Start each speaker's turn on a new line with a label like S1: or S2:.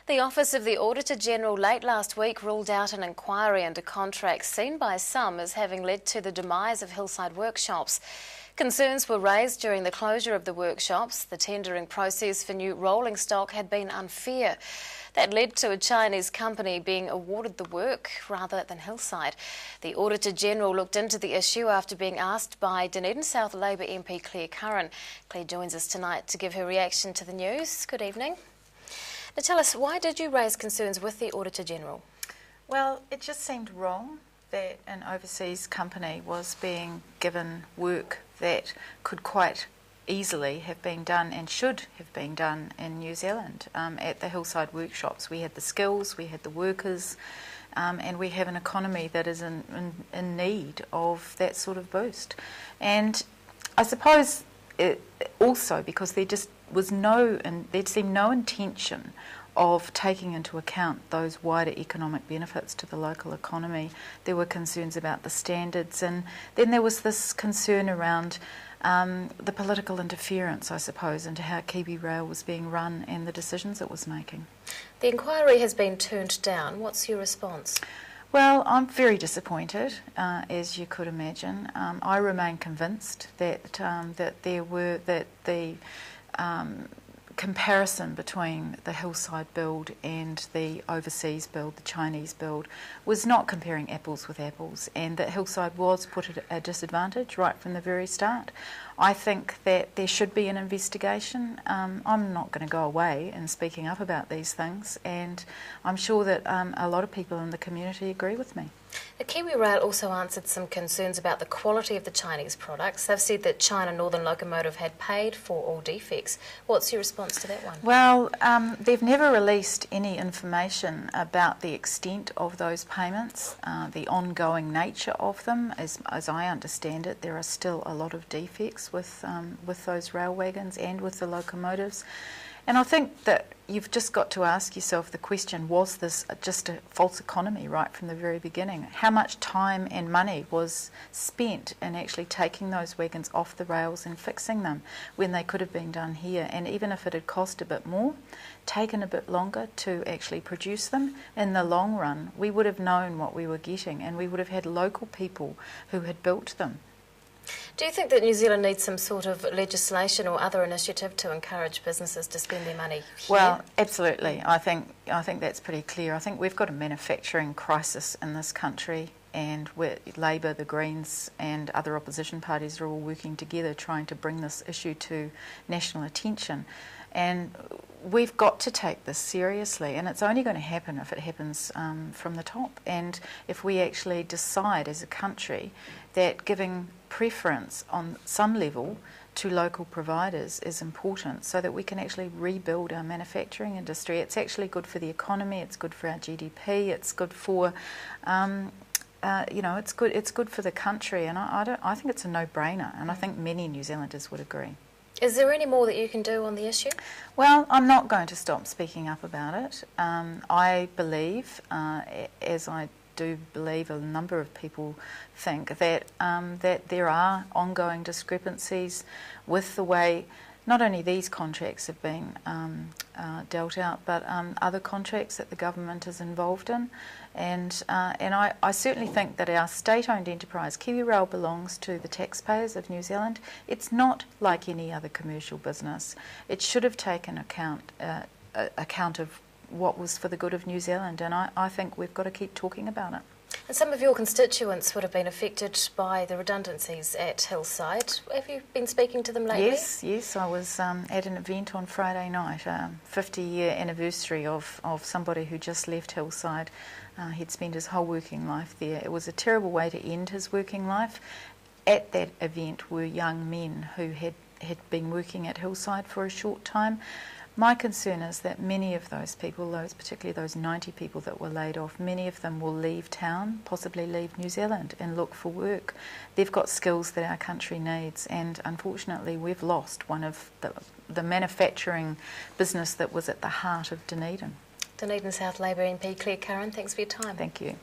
S1: The Office of the Auditor-General late last week ruled out an inquiry into contracts seen by some as having led to the demise of Hillside Workshops. Concerns were raised during the closure of the workshops. The tendering process for new rolling stock had been unfair. That led to a Chinese company being awarded the work rather than Hillside. The Auditor-General looked into the issue after being asked by Dunedin South Labour MP Clare Curren. Clare joins us tonight to give her reaction to the news. Good evening. Now tell us, why did you raise concerns with the Auditor-General?
S2: Well, it just seemed wrong that an overseas company was being given work that could quite easily have been done and should have been done in New Zealand. At the Hillside Workshops we had the skills, we had the workers, and we have an economy that is in need of that sort of boost. And I suppose also because there just was there seemed no intention of taking into account those wider economic benefits to the local economy. There were concerns about the standards, and then there was this concern around the political interference, I suppose, into how Kiwi Rail was being run and the decisions it was making.
S1: The inquiry has been turned down. What's your response?
S2: Well, I'm very disappointed, as you could imagine. I remain convinced that the comparison between the Hillside build and the overseas build, the Chinese build, was not comparing apples with apples, and that Hillside was put at a disadvantage right from the very start. I think that there should be an investigation. I'm not going to go away in speaking up about these things, and I'm sure that a lot of people in the community agree with me.
S1: The Kiwi Rail also answered some concerns about the quality of the Chinese products. They've said that China Northern Locomotive had paid for all defects. What's your response to that one?
S2: Well, they've never released any information about the extent of those payments, the ongoing nature of them. As I understand it, there are still a lot of defects with those rail wagons and with the locomotives. And I think that you've just got to ask yourself the question, was this just a false economy right from the very beginning? How much time and money was spent in actually taking those wagons off the rails and fixing them when they could have been done here? And even if it had cost a bit more, taken a bit longer to actually produce them, in the long run we would have known what we were getting, and we would have had local people who had built them.
S1: Do you think that New Zealand needs some sort of legislation or other initiative to encourage businesses to spend their money here?
S2: Well, absolutely. I think that's pretty clear. I think we've got a manufacturing crisis in this country, and Labour, the Greens and other opposition parties are all working together trying to bring this issue to national attention. And we've got to take this seriously, and it's only going to happen if it happens from the top. And if we actually decide as a country that giving preference on some level to local providers is important, so that we can actually rebuild our manufacturing industry. It's actually good for the economy, it's good for our GDP, it's good for it's good for the country, and I think it's a no-brainer, and I think many New Zealanders would agree.
S1: Is there any more that you can do on the issue?
S2: Well, I'm not going to stop speaking up about it. I believe, as I do believe a number of people think, that that there are ongoing discrepancies with the way not only these contracts have been dealt out, but other contracts that the government is involved in. And I certainly think that our state-owned enterprise, Kiwi Rail, belongs to the taxpayers of New Zealand. It's not like any other commercial business. It should have taken account of what was for the good of New Zealand, and I think we've got to keep talking about it.
S1: And some of your constituents would have been affected by the redundancies at Hillside. Have you been speaking to them lately?
S2: Yes, I was at an event on Friday night, 50-year anniversary of somebody who just left Hillside. He'd spent his whole working life there. It was a terrible way to end his working life. At that event were young men who had been working at Hillside for a short time. My concern is that many of those people, particularly those 90 people that were laid off, many of them will leave town, possibly leave New Zealand and look for work. They've got skills that our country needs, and unfortunately we've lost one of the manufacturing business that was at the heart of Dunedin.
S1: Dunedin South Labour MP Clare Curren, thanks for your time.
S2: Thank you.